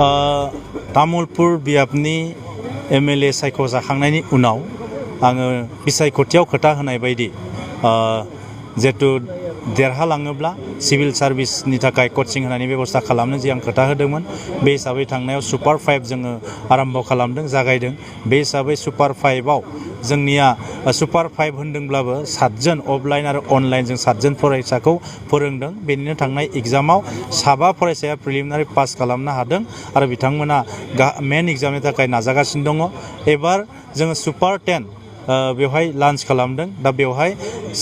तामुलपुर बियाबनि MLA सायख'जाखांनायनि उनाव आङो बिसायख'थियाव खोथा होनाय बायदि जेतु देरहालाङोब्ला सिभिल सार्भिसनि थाखाय कचिं होनायनि बेबस्था खालामनो जि आं खोथा होदोंमोन बे हिसाबै थांनायाव सुपार 5 जोङो आरम्भ खालामदों जागायदों बे हिसाबै सुपार 5आव जोंनिया सुपार 5 होनदोंब्लाबो 7 जन अफलाइन आरो अनलाइन जों 7 जन फरायसाखौ फोरोंदों बेनिनो थांनाय एग्जामाव 7 फरायसाया प्रिलिमिनारि पास खालामनो हादों आरो बिथांमोना मेन एग्जामनि थाखाय नाजागासिनो दङ एबार जोङो सुपार 10 बेवहाय लन्च खालामदों दा बेवहाय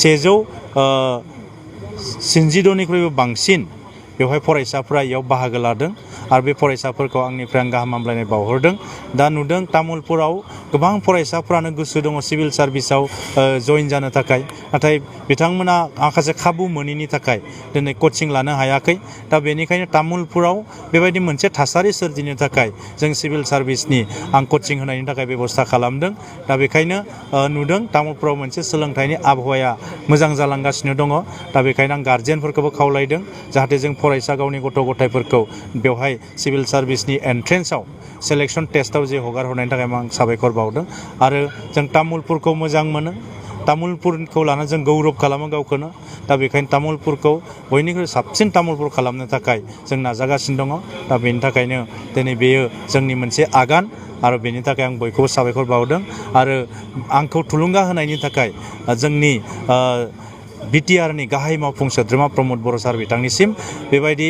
162निख्रुइबो बांसिन बेवहाय फरायसाफोरा इयाव बाहागो लादों आरो बे फरायसाफोरखौ आंनिफ्राय आं गाहाम हामलायनाय बावहरदों दा नुदों तामुलपुराव गोबां फरायसाफोरानो गोसो दङ सिभिल सार्भिसाव जइन जानो थाखाय नाथाय बिथांमोना माखासे खाबु मोनैनि थाखाय दिनै कचिं लानो हायाखै दा बेनिखायनो तामुलपुराव बेबायदि मोनसे थासारि सोरजिनो थाखाय जों सिभिल सार्भिसनि आं कचिं होनायनि थाखाय बेबस्था खालामदों दा बेखायनो नुदों तामुलपुराव मोनसे सोलोंथाइनि आबहावाया मोजां जालांगासिनो दङ दा बेखायनो आं गार्जेनफोरखौबो खावलायदों जाहाथे जों फरायसा गावनि गथ' गथायफोरखौ बेवहाय सिभिल सार्भिसनि एन्ट्रेन्सआव सेलेक्शन टेस्टआव जे हगार हरनायनि थाखाय आं साबायखर बावदों आरो जों तामुलपुरखौ मोजां मोनो तामुलपुरखौ लाना जों गौरब खालामो गावखौनो दा बेखायनो तामुलपुरखौ बयनिख्रुइ साबसिन तामुलपुर खालामनो थाखाय जों नाजागासिनो दङ दा बेनि थाखायनो दिनै बेयो जोंनि मोनसे आगान आरो बेनि थाखाय आं बयखौबो साबायखर बावदों आरो आंखौ थुलुंगा होनायनि थाखाय जोंनि बिटिआरनि गाहाय मावफुं सोद्रोमा प्रमद बर' सार बिथांनिसिम बेबायदि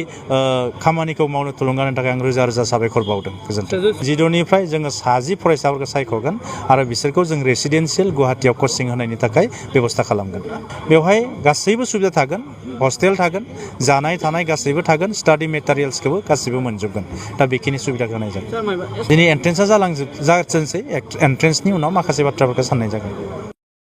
खामानिखौ मावनो थुलुंगा होनो थाखाय आं रोजा रोजा साबायखर बावदों गोजोन्थों जिद'निफ्राय जोङो 10 फरायसाफोरखौ सायख'गोन आरो बिसोरखौ जों रेसिडेन्सियेल गुवाहाटीयाव कचिं होनायनि थाखाय बेबस्था खालामगोन बेवहाय गासैबो सुबिदा थागोन हस्टेल थागोन जानाय थानाय गासैबो थागोन स्टाडि मेटेरियेल्सखौबो गासैबो मोनजोबगोन दा बेखिनि सुबिदाखौ होनाय जागोन दिनै एन्ट्रेन्सआ जाथोंसै एन्ट्रेन्सनि उनाव माखासे बाथ्राफोरखौ साननाय जागोन